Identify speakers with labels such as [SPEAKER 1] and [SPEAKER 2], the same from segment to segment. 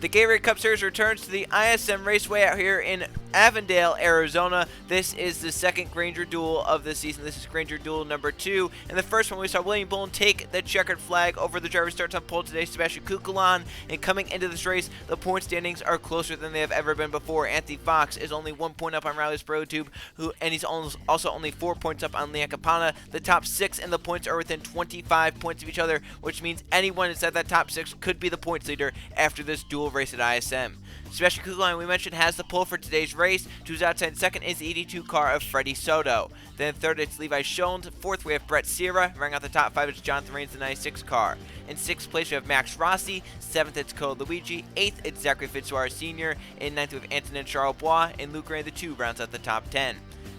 [SPEAKER 1] The Gatorade Cup Series returns to the ISM Raceway out here in Avondale, Arizona. This is the second Grainger duel of the season. This is Grainger duel number 2. In the first one, we saw William Bowen take the checkered flag over the driver starts on pole today, Sebastian Kukulan. And coming into this race, the point standings are closer than they have ever been before. Anthony Fox is only 1 point up on Riley Sprotube, and he's also only 4 points up on Leon Capana. The top 6 in the points are within 25 points of each other, which means anyone inside that top 6 could be the points leader after this duel race at ISM. Sebastian Kukulan, we mentioned, has the pole for today's race. To his outside second is the 82 car of Freddie Soto. Then third, it's Levi Schoens. Fourth, we have Brett Sierra. Rounding out the top 5 is Jonathan Rains, the 96 car. In 6th place, we have Max Rossi. 7th, it's Cole Luigi. 8th, it's Zachary Fitzwater Sr. In 9th, we have Antonin Charlebois. And Luke Ray, the 2, rounds out the top 10.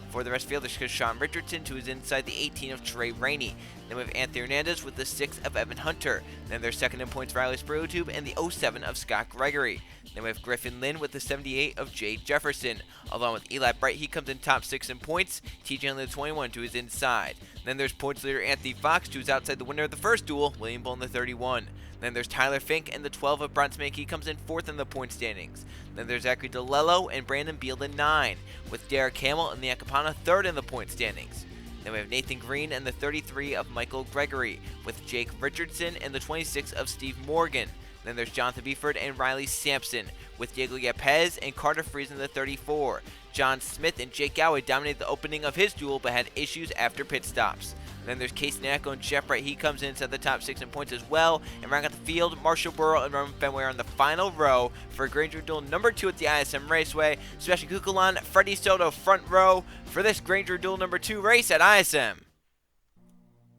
[SPEAKER 1] For the rest of the field, there's Sean Richardson, to his inside the 18 of Trey Rainey. Then we have Anthony Hernandez with the 6 of Evan Hunter. Then there's second in points Riley Sprotube and the 07 of Scott Gregory. Then we have Griffin Lynn with the 78 of Jay Jefferson. Along with Eli Bright, he comes in top 6 in points. TJ Only the 21 to his inside. Then there's points leader Anthony Fox, who's outside the winner of the first duel, William Bowen the 31. Then there's Tyler Fink and the 12 of Bronson Smith. He comes in 4th in the point standings. Then there's Zachary DeLello and Brandon Beal in 9, with Derek Hamill and Leon Capana 3rd in the point standings. Then we have Nathan Green and the 33 of Michael Gregory, with Jake Richardson and the 26 of Steve Morgan. Then there's Jonathan Beeford and Riley Sampson, with Diego Yepez and Carter Friesen in the 34. John Smith and Jake Gowey dominated the opening of his duel, but had issues after pit stops. Then there's Case Nacko and Jeff Wright. He comes in inside the top 6 in points as well. And rounding out the field, Marshall Burrow and Roman Fenway are on the final row for Grainger duel number 2 at the ISM Raceway. Sebastian Kukulan, Freddie Soto front row for this Grainger duel number 2 race at ISM.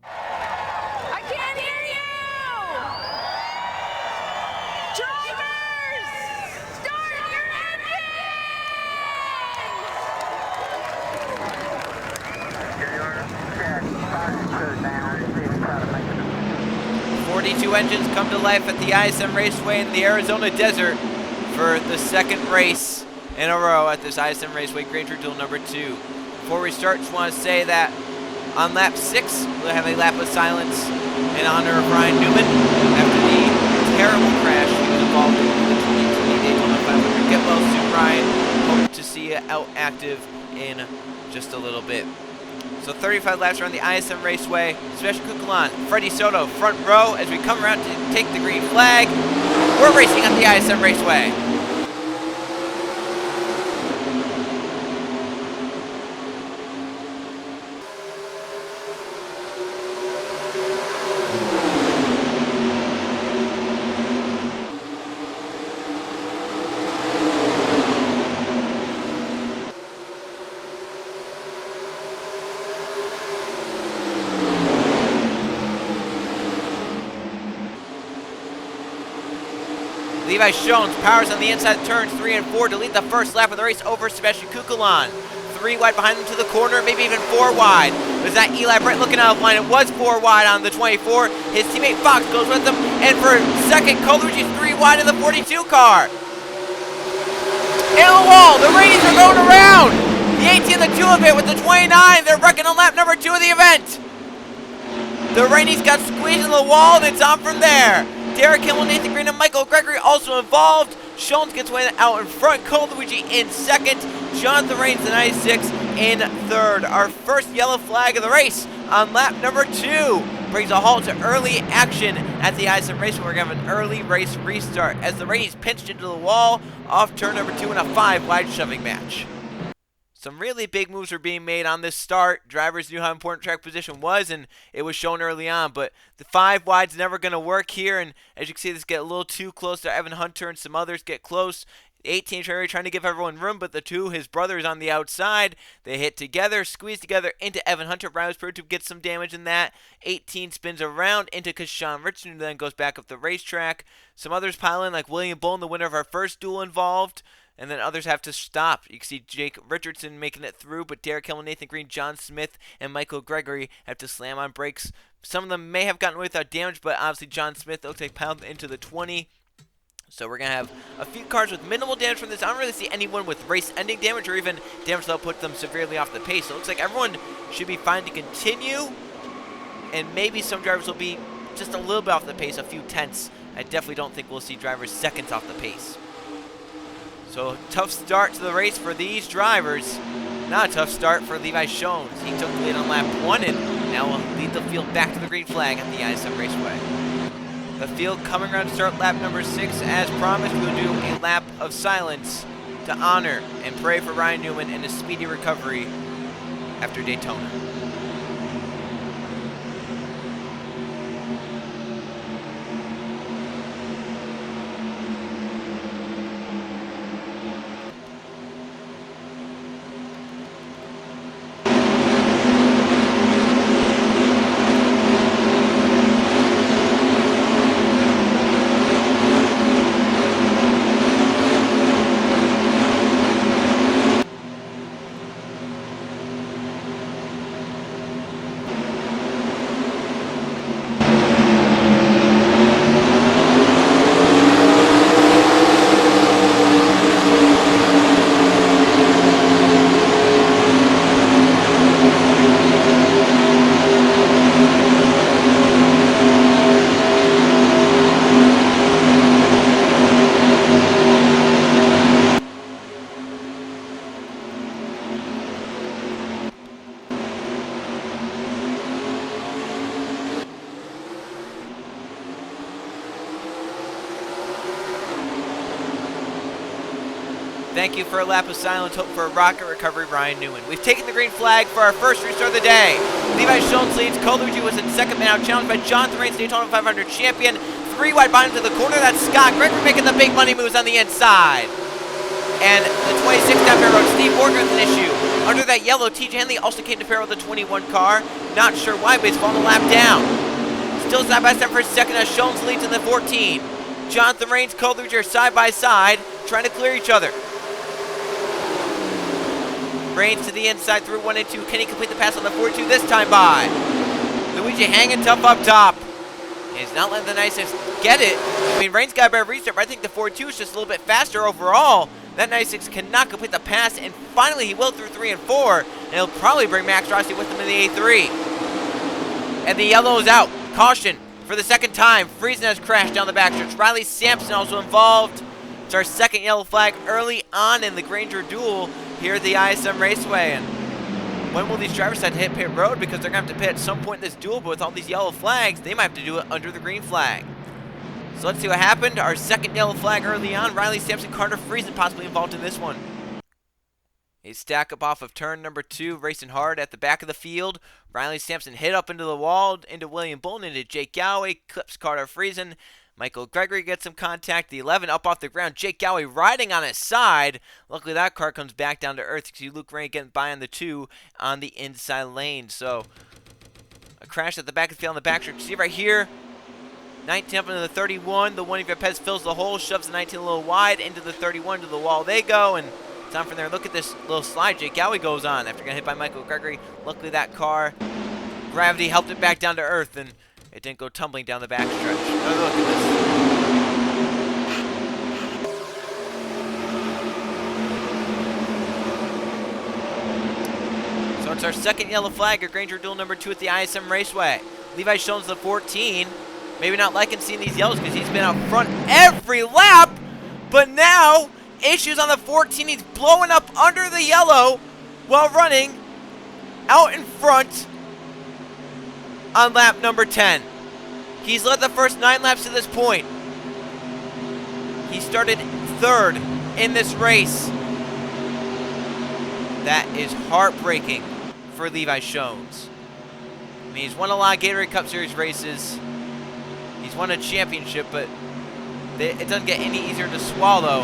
[SPEAKER 2] I can't hear you! Drivers! Start your engines!
[SPEAKER 1] 42 engines come to life at the ISM Raceway in the Arizona desert for the second race in a row at this ISM Raceway Grainger duel number 2. Before we start, just want to say that on lap 6, we'll have a lap of silence in honor of Ryan Newman after the terrible crash he was involved in the 2020 Daytona 500. Get well soon, Ryan. Hope to see you out active in just a little bit. So 35 laps around the ISM Raceway. Sebastian Kukulan, Freddie Soto front row as we come around to take the green flag. We're racing at the ISM Raceway. Levi Schoens powers on the inside of turns 3 and 4 to lead the first lap of the race over Sebastian Kukulan. 3 wide behind him to the corner, maybe even 4 wide. Was that Eli Bright looking out of line? It was 4 wide on the 24. His teammate Fox goes with him, and for second, Colucci's 3 wide in the 42 car. In the wall, the Rainies are going around. The 18 and the 2 of it with the 29. They're wrecking on lap number 2 of the event. The Rainies got squeezed in the wall, and it's on from there. Derek Hamill, Nathan Green, and Michael Gregory also involved. Schoens gets way out in front. Cole Luigi in second. Jonathan Rains, the 96, in third. Our first yellow flag of the race on lap number 2 brings a halt to early action at the ISM race. We're going to have an early race restart as the Rainies pinched into the wall off turn number 2 in a 5 wide shoving match. Some really big moves were being made on this start. Drivers knew how important track position was, and it was shown early on. But the 5 wide's never going to work here. And as you can see, this get a little too close to Evan Hunter, and some others get close. 18 Cherry trying to give everyone room, but the 2, his brothers on the outside, they hit together, squeeze together into Evan Hunter. Riley Sprotube gets some damage in that. 18 spins around into Kashawn Richardson, then goes back up the racetrack. Some others pile in, like William Bowen, the winner of our first duel, involved. And then others have to stop. You can see Jake Richardson making it through, but Derek Hamill, Nathan Green, John Smith, and Michael Gregory have to slam on brakes. Some of them may have gotten away without damage, but obviously John Smith looks like piled into the 20. So we're going to have a few cars with minimal damage from this. I don't really see anyone with race-ending damage or even damage that'll put them severely off the pace. So it looks like everyone should be fine to continue. And maybe some drivers will be just a little bit off the pace, a few tenths. I definitely don't think we'll see drivers seconds off the pace. So tough start to the race for these drivers. Not a tough start for Levi Schoens. He took the lead on lap 1 and now will lead the field back to the green flag at the ISM Raceway. The field coming around to start lap number 6. As promised, we'll do a lap of silence to honor and pray for Ryan Newman and a speedy recovery after Daytona. Thank you for a lap of silence. Hope for a rocket recovery, Ryan Newman. We've taken the green flag for our first restart of the day. Levi Schoens leads. Colucci was in second, man out, challenged by Jonathan Rains, Daytona 500 champion. 3 wide behind him to the corner. That's Scott Grainger making the big money moves on the inside. And the 26 down pit road, Steve Morgan with an issue. Under that yellow, TJ Henley also came to pair with the 21 car. Not sure why, but he's falling a lap down. Still side by side for second as Schoens leads in the 14. Jonathan Rains, Colucci are side by side, trying to clear each other. Rains to the inside through 1 and 2. Can he complete the pass on the 42 this time by? Luigi hanging tough up top. He's not letting the 96 get it. I mean, Rains got a better restart, but I think the 42 is just a little bit faster overall. That 96 cannot complete the pass, and finally he will through 3 and 4, and he'll probably bring Max Rossi with him in the A3. And the yellow is out. Caution for the second time. Friesen has crashed down the backstretch. Riley Sampson also involved. It's our second yellow flag early on in the Grainger duel here at the ISM Raceway. And when will these drivers have to hit pit road? Because they're going to have to pit at some point in this duel, but with all these yellow flags, they might have to do it under the green flag. So let's see what happened. Our second yellow flag early on. Riley Sampson, Carter Friesen possibly involved in this one. A stack up off of turn number 2, racing hard at the back of the field. Riley Sampson hit up into the wall, into William Bolton, into Jake Galloway, clips Carter Friesen. Michael Gregory gets some contact. The 11 up off the ground. Jake Galloway riding on his side. Luckily, that car comes back down to earth. You see Luke Ray getting by on the 2 on the inside lane. So, a crash at the back of the field on the backstretch. See right here, 19 up into the 31. The one of Pez fills the hole, shoves the 19 a little wide into the 31 to the wall. They go, and time from there. Look at this little slide Jake Galloway goes on after getting hit by Michael Gregory. Luckily, that car, gravity helped it back down to earth, and it didn't go tumbling down the backstretch. Another look at this. So it's our second yellow flag at Grainger duel number 2 at the ISM Raceway. Levi Schoens the 14. Maybe not liking seeing these yellows because he's been out front every lap. But now, issues on the 14. He's blowing up under the yellow while running out in front on lap number 10. He's led the first 9 laps to this point. He started 3rd in this race. That is heartbreaking for Levi Schoens. I mean, he's won a lot of Gatorade Cup Series races. He's won a championship, but it doesn't get any easier to swallow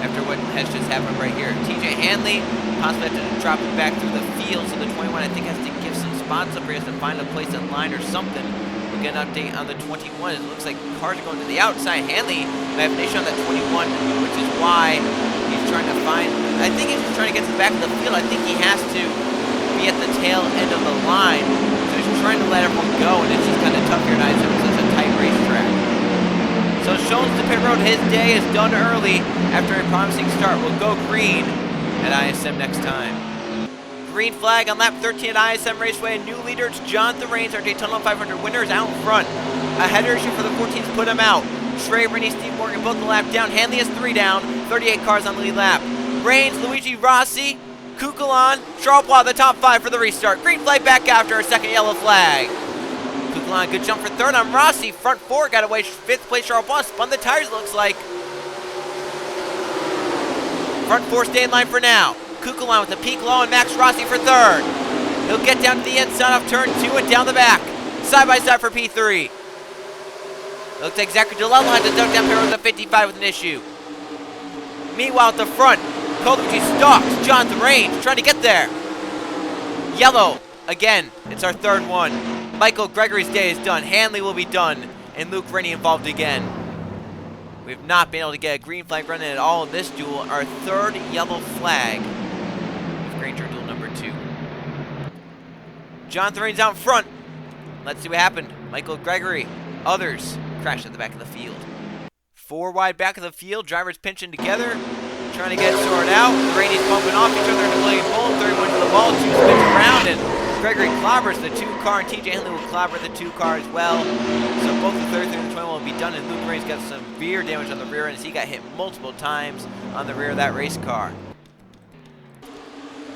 [SPEAKER 1] after what has just happened right here. TJ Hanley possibly has to drop it back through the field, so the 21 I think has to give some spots up here, has to find a place in line or something. We'll get an update on the 21. It looks like cars are going to the outside. Hanley may have an issue on that 21, which is why he's trying to find, I think he's just trying to get to the back of the field. I think he has to be at the tail end of the line. So he's trying to let everyone go, and it's just kind of tough here tonight since it's a tight racetrack. So Schoens to pit road. His day is done early after a promising start. We'll go green at ISM next time. Green flag on lap 13 at ISM Raceway. New leader, it's Jonathan Rains, our Daytona 500 winner, is out in front. A header issue for the 14s put him out. Trey, Rennie, Steve Morgan both the lap down. Hanley has 3 down. 38 cars on the lead lap. Rains, Luigi Rossi, Kukulon, Charles the top 5 for the restart. Green flag back after a second yellow flag. Kukulon, good jump for third on Rossi. Front 4 got away. 5th place, Charles spun the tires, looks like. Front 4 stay in line for now. Kukulon with the peak low and Max Rossi for third. He'll get down to the inside of turn 2 and down the back. Side by side for P3. Looks like Zachary DeLello had to duck down pit road to 55 with an issue. Meanwhile at the front, Colucci stalks Jonathan Rains trying to get there. Yellow again. It's our third one. Michael Gregory's day is done. Hanley will be done. And Luke Rennie involved again. We've not been able to get a green flag running at all in this duel. Our third yellow flag. Grainger duel number 2. Jonathan Rains out in front. Let's see what happened. Michael Gregory. Others crash at the back of the field. 4 wide back of the field. Drivers pinching together. Trying to get it sorted out. Rainey's bumping off each other. William Bull. 31 to the ball. 2 spins around. And Gregory clobbers the 2 car. And TJ Henley will clobber the 2 car as well. So both the 33 and the 21 will be done. And Luke Rains got some severe damage on the rear end as he got hit multiple times on the rear of that race car.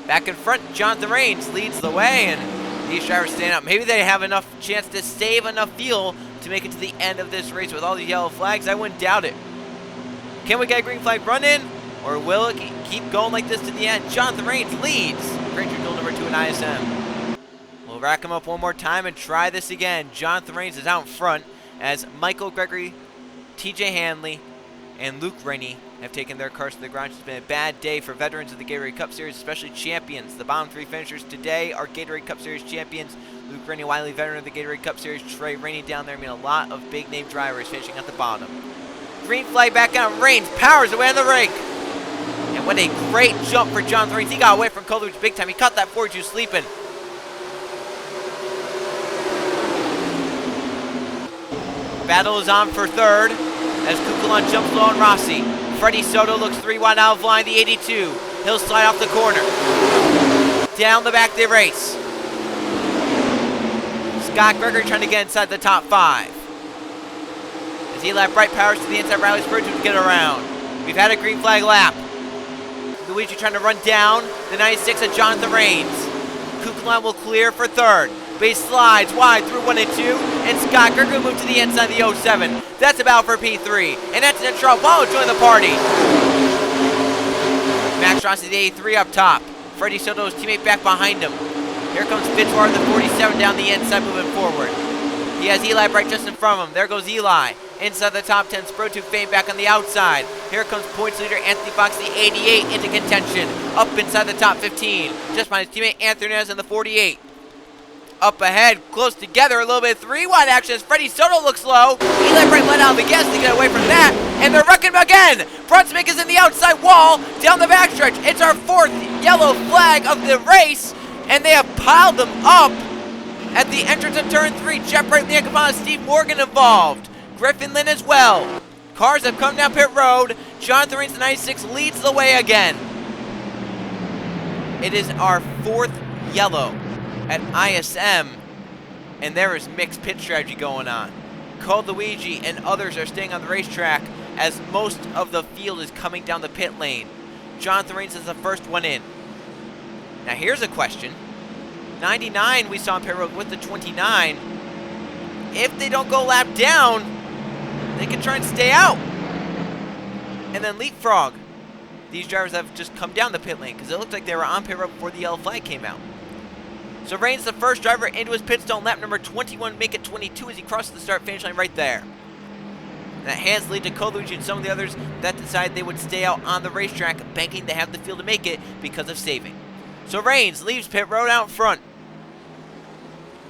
[SPEAKER 1] Back in front, Jonathan Rains leads the way, and these drivers stand up. Maybe they have enough chance to save enough fuel to make it to the end of this race with all these yellow flags. I wouldn't doubt it. Can we get a green flag run in, or will it keep going like this to the end? Jonathan Rains leads. Grainger duel number 2 in ISM. We'll rack him up one more time and try this again. Jonathan Rains is out in front as Michael Gregory, TJ Hanley, and Luke Rennie have taken their cars to the ground. It's been a bad day for veterans of the Gatorade Cup Series, especially champions. The bottom 3 finishers today are Gatorade Cup Series champions. Luke Rennie, Wiley, veteran of the Gatorade Cup Series. Trey Rennie down there. I mean, a lot of big-name drivers finishing at the bottom. Green flag back on. Rains powers away on the rake. And what a great jump for Jonathan Rains. He got away from Coleridge big time. He caught that 42 sleeping. Battle is on for third as Kukulon jumps low on Rossi. Freddie Soto looks 3 wide out of line, the 82. He'll slide off the corner. Down the back they race. Scott Gregory trying to get inside the top 5. As Eli Bright powers to the inside, Riley Spurgeon to get around. We've had a green flag lap. Luigi trying to run down the 96 of Jonathan Rains. Kukulon will clear for third. But he slides wide through 1 and 2, and Scott Gregory will move to the inside of the 07. That's about for P3. And that's it. Charles join the party. Max Rossi, the 83 up top. Freddie Soto's teammate back behind him. Here comes Fitzwater, the 47 down the inside, moving forward. He has Eli Bright just in front of him. There goes Eli. Inside the top 10, Spro2 Fame back on the outside. Here comes points leader Anthony Fox, the 88, into contention. Up inside the top 15. Just behind his teammate Anthony Nez in the 48. Up ahead, close together, a little bit of 3 wide action as Freddie Soto looks low. Eli Bright let out the gas to get away from that, and they're wrecking him again. Brunswick is in the outside wall, down the backstretch. It's our 4th yellow flag of the race, and they have piled them up at the entrance of turn 3. Jeff Wright, Leon Capana, Steve Morgan involved. Griffin Lynn as well. Cars have come down pit road. Jonathan Rains, the 96, leads the way again. It is our 4th yellow at ISM, and there is mixed pit strategy going on. Cole Luigi and others are staying on the racetrack as most of the field is coming down the pit lane. Jonathan Rains is the first one in. Now here's a question. 99 we saw on pit road with the 29. If they don't go lap down, they can try and stay out and then leapfrog these drivers that have just come down the pit lane, because it looked like they were on pit road before the yellow flag came out. So Rains, the first driver into his pit stone, lap number 21, make it 22 as he crosses the start-finish line right there. And that hands lead to Colucci and some of the others that decided they would stay out on the racetrack, banking to have the field to make it because of saving. So Rains leaves pit road out in front.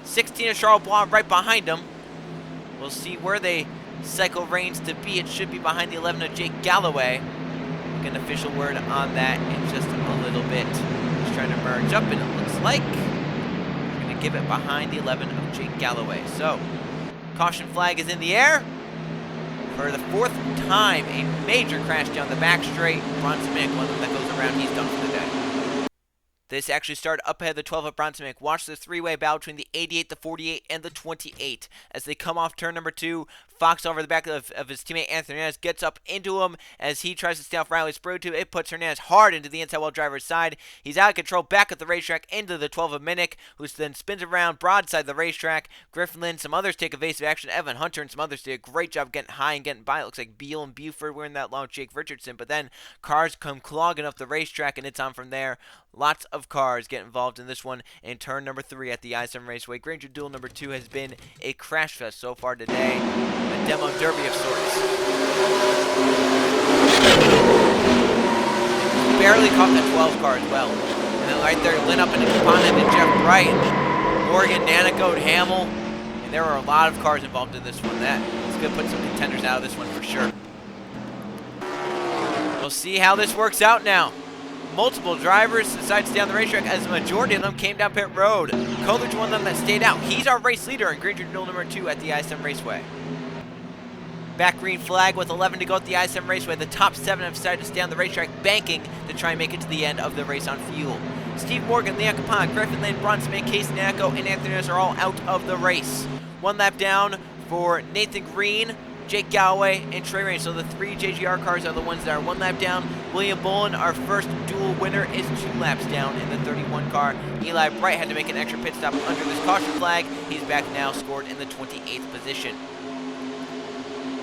[SPEAKER 1] 16 of Charles Blanc right behind him. We'll see where they cycle Rains to be. It should be behind the 11 of Jake Galloway. We'll get an official word on that in just a little bit. He's trying to merge up, and it looks like give it behind the 11 of Jake Galloway. So, caution flag is in the air. For the 4th time, a major crash down the back straight. Ron Simic, one of them that goes around, he's done for the day. This actually started up ahead of the 12 at Bronson. Watch the three-way battle between the 88, the 48, and the 28. As they come off turn number 2, Fox over the back of his teammate Anthony Hernandez gets up into him as he tries to stay off Riley's Sprue 2. It puts Hernandez hard into the inside wall driver's side. He's out of control back at the racetrack into the 12 of Minnick, who then spins around broadside the racetrack. Griffin Lynn, some others take evasive action. Evan Hunter and some others did a great job getting high and getting by. It looks like Beal and Buford were in that long with Jake Richardson, but then cars come clogging up the racetrack and it's on from there. Lots of cars get involved in this one in turn number 3 at the ISM Raceway. Grainger Duel number 2 has been a crash fest so far today. A demo derby of sorts. Barely caught that 12 car as well. And then right there, Lynn up into Capone and Jeff Bright. Morgan, Nanico, Hamill. And there were a lot of cars involved in this one. That is going to put some contenders out of this one for sure. We'll see how this works out now. Multiple drivers decided to stay on the racetrack as the majority of them came down pit road. Coleridge, one of them that stayed out. He's our race leader in Grainger Duel number 2 at the ISM Raceway. Back green flag with 11 to go at the ISM Raceway. The top 7 have decided to stay on the racetrack, banking to try and make it to the end of the race on fuel. Steve Morgan, Leon Capon, Griffin Lane, Bronson, Casey Nanico, and Anthony Hernandez are all out of the race. One lap down for Nathan Green, Jake Galloway, and Trey Rain. So the 3 JGR cars are the ones that are 1 lap down. William Bullen, our first dual winner, is 2 laps down in the 31 car. Eli Bright had to make an extra pit stop under this caution flag. He's back now, scored in the 28th position.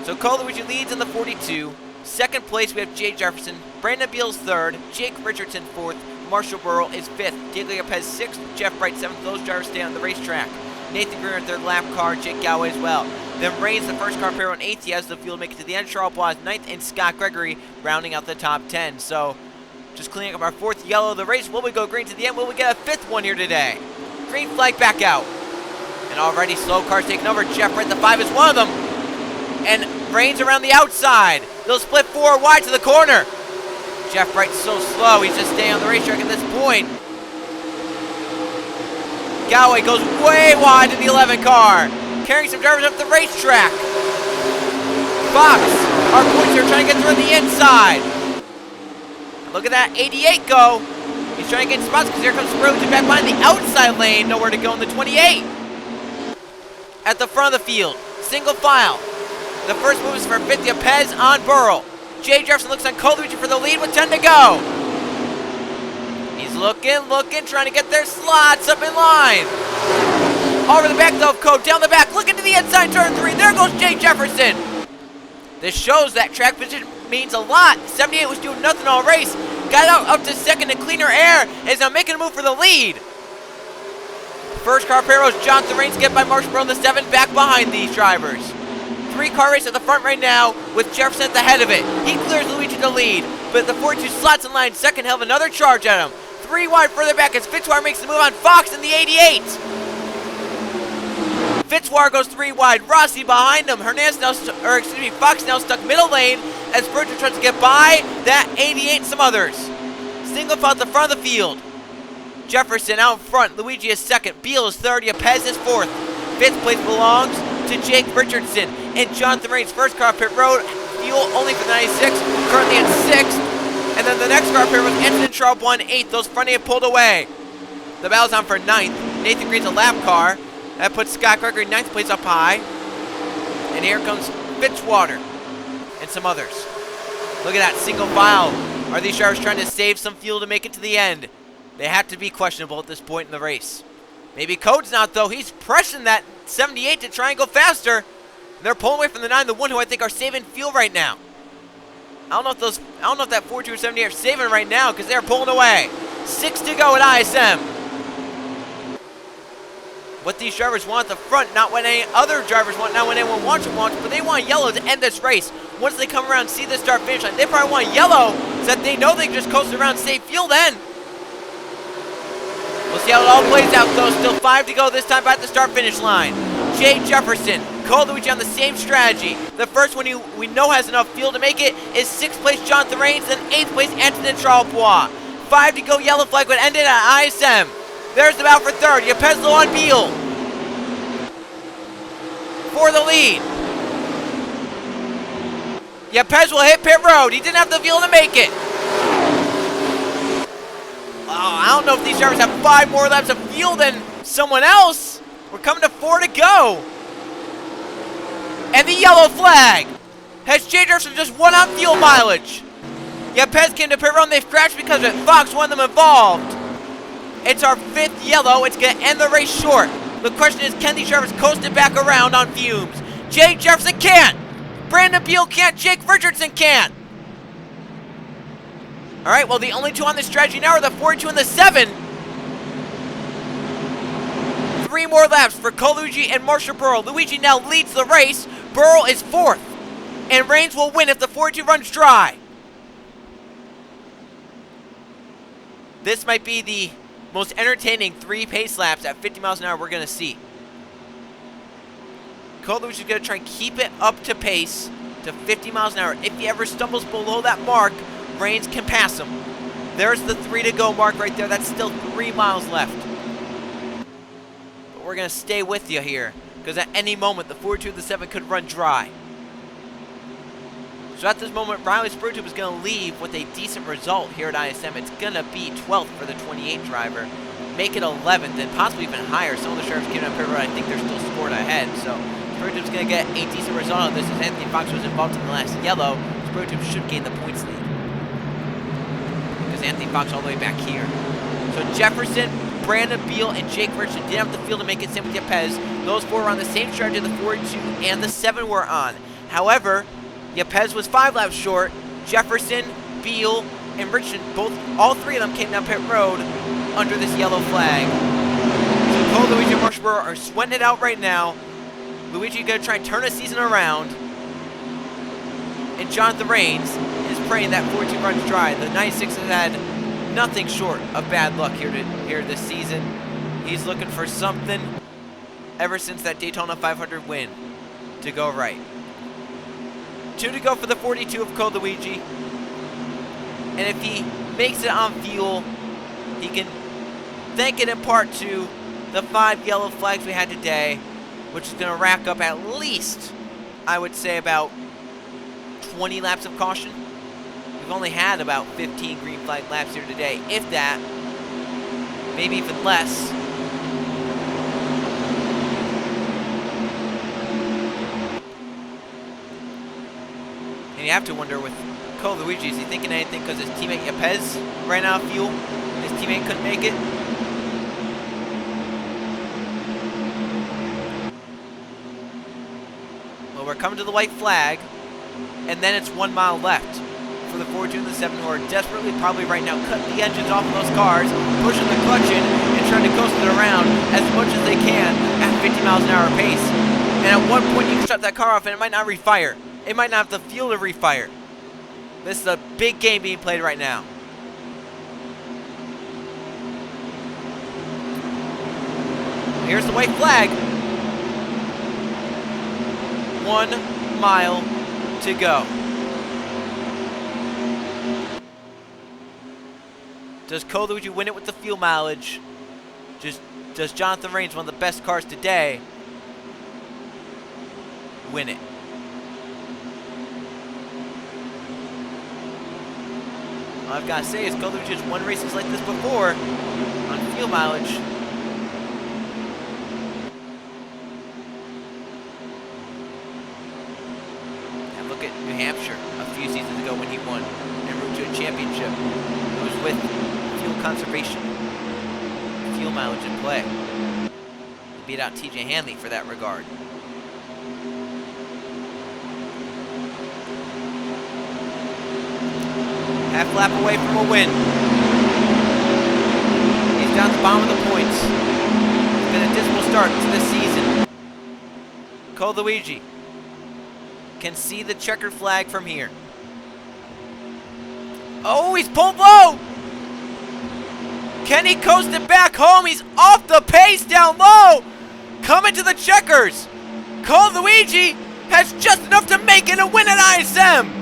[SPEAKER 1] So Coleridge leads in the 42. Second place, we have Jay Jefferson. Brandon Beals 3rd. Jake Richardson 4th. Marshall Burrow is 5th. Diego Lopez 6th. Jeff Bright 7th. Those drivers stay on the racetrack. Nathan Greer, 3rd lap car. Jake Galloway as well. Then Reigns, the first car pair on 8th. He has the field to make it to the end. Charles Bois 9th. And Scott Gregory rounding out the top 10. So just cleaning up our 4th yellow of the race. Will we go green to the end? Will we get a 5th one here today? Green flag back out. And already slow cars taking over. Jeff Bright, the 5 is one of them. And Reigns around the outside. They'll split 4 wide to the corner. Jeff Bright's so slow. He's just staying on the racetrack at this point. Galloway goes way wide to the 11 car. Carrying some drivers up the racetrack. Fox, our points are trying to get through on the inside. Look at that 88 go. He's trying to get spots because here comes Burlington back behind the outside lane. Nowhere to go in the 28. At the front of the field. Single file. The first move is for 50 of Pez on Burrow. Jay Jefferson looks on Coleridge for the lead with 10 to go. He's looking, trying to get their slots up in line. Over the back though of Code, down the back, looking to the inside, turn 3. There goes Jay Jefferson. This shows that track position means a lot. 78 was doing nothing all race. Got out up to second in cleaner air. Is now making a move for the lead. First car pair was Jonathan Reigns, get by Marshall Brown, the 7 back behind these drivers. 3-car race at the front right now with Jefferson at the head of it. He clears Luigi to lead, but the 42 slots in line second. He'll have another charge at him. 3 wide further back as Fitzwater makes the move on Fox in the 88. Fitzwater goes 3 wide. Rossi behind him. Hernandez now, Fox now stuck middle lane as Berger tries to get by that 88 and some others. Single file at the front of the field. Jefferson out in front. Luigi is 2nd. Beal is 3rd. Yepez is 4th. 5th place belongs to Jake Richardson and Jonathan Reigns. First car pit road, fuel only for the 96, currently at 6th. And then the next car pit was Anthony Charles 8th. Those front end pulled away. The battle's on for 9th. Nathan Green's a lap car. That puts Scott Gregory 9th place up high. And here comes Fitzwater and some others. Look at that single file. Are these drivers trying to save some fuel to make it to the end? They have to be questionable at this point in the race. Maybe Code's not, though. He's pressing that 78 to try and go faster. They're pulling away from the 9, the 1 who I think are saving fuel right now. I don't know if that 42 or 78 are saving right now because they're pulling away. 6 to go at ISM. What these drivers want at the front, not what any other drivers want, not what anyone wants, but they want yellow to end this race. Once they come around and see the start finish line, they probably want yellow so that they know they can just coast around and save fuel then. We'll see how it all plays out, though. Still 5 to go this time by the start-finish line. Jay Jefferson, Coleridge on the same strategy. The first one we know has enough fuel to make it is 6th place Jonathan Reigns, then 8th place Anthony Charles Bois. 5 to go, yellow flag would end it at ISM. There's the battle for 3rd. Yepez on Beal for the lead. Yepez will hit pit road. He didn't have the fuel to make it. Oh, I don't know if these drivers have 5 more laps of fuel than someone else. We're coming to 4 to go. And the yellow flag has Jay Jefferson just 1 on fuel mileage. Yepez came to pit road and they've crashed because of it. Fox, one of them involved. It's our 5th yellow. It's going to end the race short. The question is, can these drivers coast it back around on fumes? Jay Jefferson can't. Brandon Beal can't. Jake Richardson can't. All right, well, the only 2 on this strategy now are the 42 and the 7. 3 more laps for Colucci and Marshall Burrow. Luigi now leads the race. Burrow is 4th. And Reigns will win if the 42 runs dry. This might be the most entertaining 3 pace laps at 50 miles an hour we're going to see. Colucci is going to try and keep it up to pace to 50 miles an hour. If he ever stumbles below that mark, Reigns can pass him. There's the 3 to go mark right there. That's still 3 miles left. But we're going to stay with you here, because at any moment, the 42 and the 7 could run dry. So at this moment, Riley Spurgeon is going to leave with a decent result here at ISM. It's going to be 12th for the 28 driver. Make it 11th and possibly even higher. Some of the sheriffs came up here, but I think they're still scored ahead. So Spurgeon's going to get a decent result on this as Anthony Fox was involved in the last yellow. Spurgeon should gain the points lead, because Anthony Fox all the way back here. So Jefferson, Brandon Beal, and Jake Richardson didn't have the field to make it. Same with Yepez. Those 4 were on the same strategy the 42 and the 7 were on. However, Yepez was 5 laps short. Jefferson, Beal, and Richardson, all 3 of them came down pit road under this yellow flag. So Cole, Luigi, and Marshall Burrow are sweating it out right now. Luigi going to try and turn a season around. And Jonathan Reigns is praying that 42 runs dry. The 96 has had nothing short of bad luck here this season. He's looking for something ever since that Daytona 500 win to go right. 2 to go for the 42 of Colucci. And if he makes it on fuel, he can thank it in part to the 5 yellow flags we had today, which is going to rack up at least, I would say, about 20 laps of caution. We've only had about 15 green flag laps here today, if that, maybe even less. And you have to wonder with Colucci, is he thinking anything because his teammate Yepez ran out of fuel? His teammate couldn't make it? Well, we're coming to the white flag, and then it's 1 mile left for the 42 and the 7 who are desperately, probably right now, cutting the engines off of those cars, pushing the clutch in, and trying to coast it around as much as they can at 50 miles an hour pace. And at one point, you can shut that car off, and it might not refire. It might not have the fuel to refire. This is a big game being played right now. Here's the white flag. 1 mile to go. Does Colucci win it with the fuel mileage? Does Jonathan Reigns, one of the best cars today, win it? All I've got to say is Colucci has won races like this before on fuel mileage. And look at New Hampshire a few seasons ago when he won en route to a championship. It was with fuel conservation, fuel mileage in play. He beat out TJ Hanley for that regard. Half lap away from a win. He's down the bottom of the points. It's been a dismal start to this season. Colucci can see the checkered flag from here. Oh, he's pulled low! Can he coast it back home? He's off the pace down low! Coming to the checkers! Colucci has just enough to make it a win at ISM!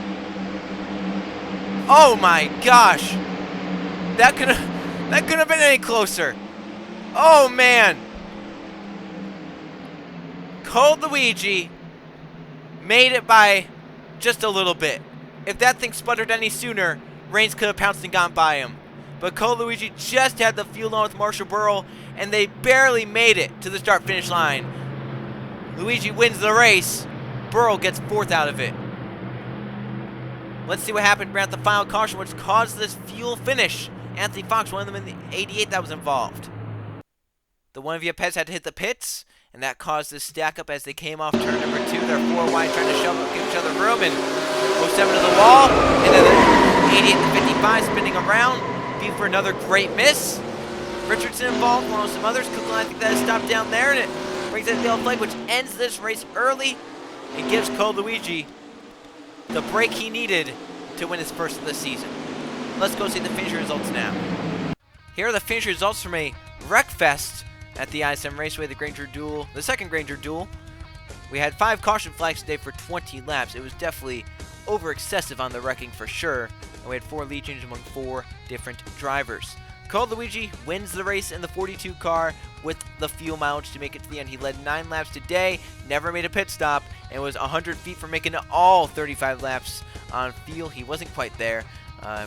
[SPEAKER 1] Oh my gosh! That couldn't have been any closer. Oh man! Colucci made it by just a little bit. If that thing sputtered any sooner, Reigns could have pounced and gone by him. but Cole Luigi just had the field on with Marshall Burrell, and they barely made it to the start-finish line. Luigi wins the race. Burrell gets 4th out of it. Let's see what happened at the final caution, which caused this fuel finish. Anthony Fox, one of them in the 88 that was involved. The one of Yepes had to hit the pits, and that caused this stack up as they came off turn number 2. They're 4 wide, trying to shove up, give each other room, and 07 to the wall. And then 88 to 55 spinning around. For another great miss. Richardson involved, along with some others. Kukla, I think that is stopped down there, and it brings in the yellow flag, which ends this race early and gives Cole Luigi the break he needed to win his first of the season. Let's go see the finish results now. Here are the finish results from a wreckfest at the ISM Raceway, the second Grainger duel. We had 5 caution flags today for 20 laps. It was definitely over excessive on the wrecking for sure. And we had 4 lead changes among 4 different drivers. Cole Luigi wins the race in the 42 car with the fuel mileage to make it to the end. He led 9 laps today, never made a pit stop, and was 100 feet from making all 35 laps on fuel. He wasn't quite there.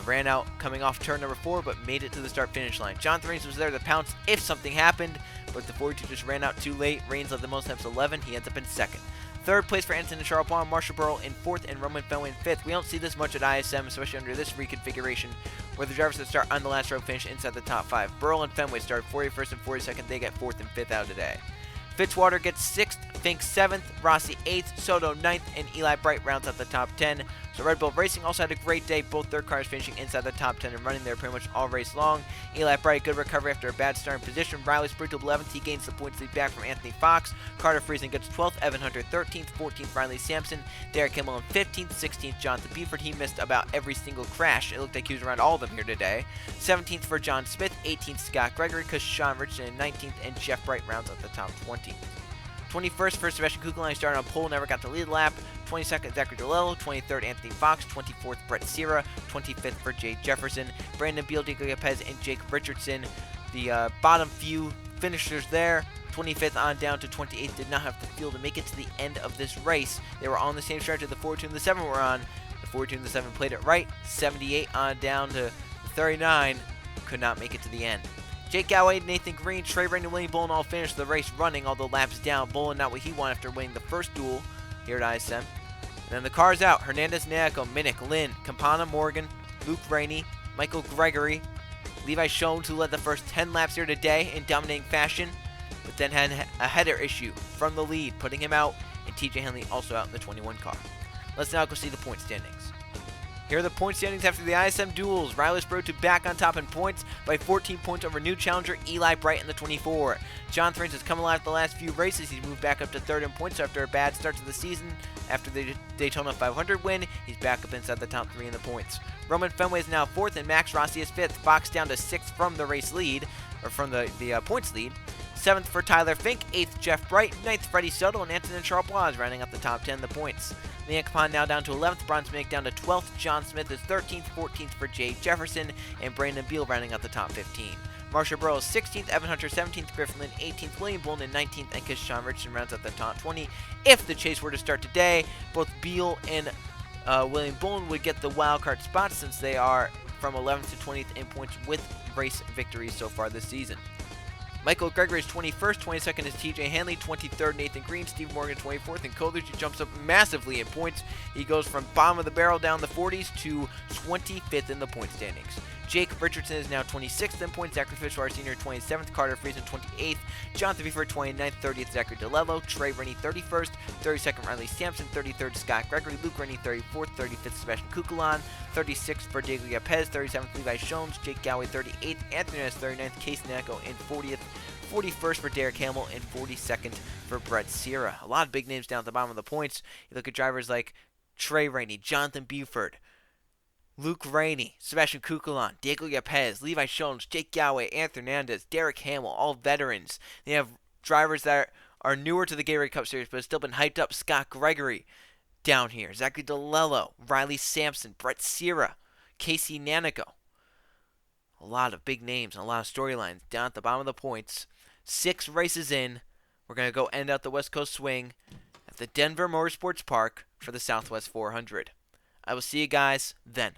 [SPEAKER 1] Ran out coming off turn number 4, but made it to the start-finish line. Jonathan Raines was there to pounce if something happened, but the 42 just ran out too late. Raines led the most laps, 11. He ends up in 2nd. 3rd place for Anton and Charles Baum, Marshall Burrell in 4th, and Roman Fenway in 5th. We don't see this much at ISM, especially under this reconfiguration, where the drivers that start on the last row finish inside the top 5. Burrell and Fenway start 41st and 42nd. They get 4th and 5th out today. Fitzwater gets 6th, Fink 7th, Rossi 8th, Soto 9th, and Eli Bright rounds out the top 10. So Red Bull Racing also had a great day, both their cars finishing inside the top 10 and running there pretty much all race long. Eli Bright, good recovery after a bad starting position. Riley Spruill 11th, he gains the points lead back from Anthony Fox. Carter Friesen gets 12th, Evan Hunter 13th, 14th Riley Sampson, Derek Kimmel in 15th, 16th Jonathan Buford. He missed about every single crash. It looked like he was around all of them here today. 17th for John Smith, 18th Scott Gregory, Sean Richardson in 19th, and Jeff Bright rounds out the top 20. 21st for Sebastian Kugelheim, started on pole, never got the lead lap. 22nd, Zachary DeLello. 23rd, Anthony Fox. 24th, Brett Sierra. 25th for Jay Jefferson. Brandon Beal, Diego Lopez, and Jake Richardson. The bottom few finishers there. 25th on down to 28th did not have the fuel to make it to the end of this race. They were on the same stretch that the 42 and the 7 were on. The 42 and the 7 played it right. 78 on down to 39. Could not make it to the end. Jake Galloway, Nathan Green, Trey Rain, and William Bullen all finished the race running, although laps down. Bullen not what he wanted after winning the first duel here at ISM. And then the cars out. Hernandez, Naoko, Minnick, Lynn, Campana, Morgan, Luke Rainey, Michael Gregory, Levi Schoen, who led the first 10 laps here today in dominating fashion, but then had a header issue from the lead, putting him out, and TJ Henley also out in the 21 car. Let's now go see the point standings. Here are the point standings after the ISM duels. Riley Spruill back on top in points by 14 points over new challenger Eli Bright in the 24. John Thrains has come alive the last few races. He's moved back up to 3rd in points after a bad start to the season. After the Daytona 500 win, he's back up inside the top 3 in the points. Roman Fenway is now 4th, and Max Rossi is 5th. Fox down to 6th from the race lead, or from the points lead. 7th for Tyler Fink, 8th Jeff Bright, 9th Freddie Soto, and Anton and Charles rounding up the top 10 in the points. Leon Capon now down to 11th, Bron Minnick down to 12th, John Smith is 13th, 14th for Jay Jefferson, and Brandon Beal rounding out the top 15. Marshall Burrell is 16th, Evan Hunter 17th, Griffin Lynn 18th, William Bullen in 19th, and Sean Richardson rounds out the top 20. If the chase were to start today, both Beal and William Bullen would get the wildcard spots since they are from 11th to 20th in points with race victories so far this season. Michael Gregory is 21st, 22nd is TJ Hanley, 23rd Nathan Green, Steve Morgan 24th, and Cole Luigi jumps up massively in points. He goes from bottom of the barrel down the 40s to 25th in the point standings. Jake Richardson is now 26th in points, Zachary Fishwire Sr. 27th, Carter Friesen 28th, Jonathan Buford 29th, 30th Zachary DeLello, Trey Rainey 31st, 32nd Riley Sampson, 33rd Scott Gregory, Luke Rainey 34th, 35th Sebastian Kukulon, 36th for Diego Lopez, 37th Levi Schoen, Jake Galloway 38th, Anthony Ness 39th, Case Nacko in 40th, 41st for Derek Hamill, and 42nd for Brett Sierra. A lot of big names down at the bottom of the points. You look at drivers like Trey Rainey, Jonathan Buford, Luke Rainey, Sebastian Kukulon, Diego Lopez, Levi Schoen, Jake Galloway, Anthony Hernandez, Derek Hamill, all veterans. They have drivers that are newer to the Gatorade Cup Series but have still been hyped up. Scott Gregory down here, Zachary DeLello, Riley Sampson, Brett Sierra, Casey Nanico. A lot of big names and a lot of storylines down at the bottom of the points. 6 races in, we're going to go end out the West Coast swing at the Denver Motorsports Park for the Southwest 400. I will see you guys then.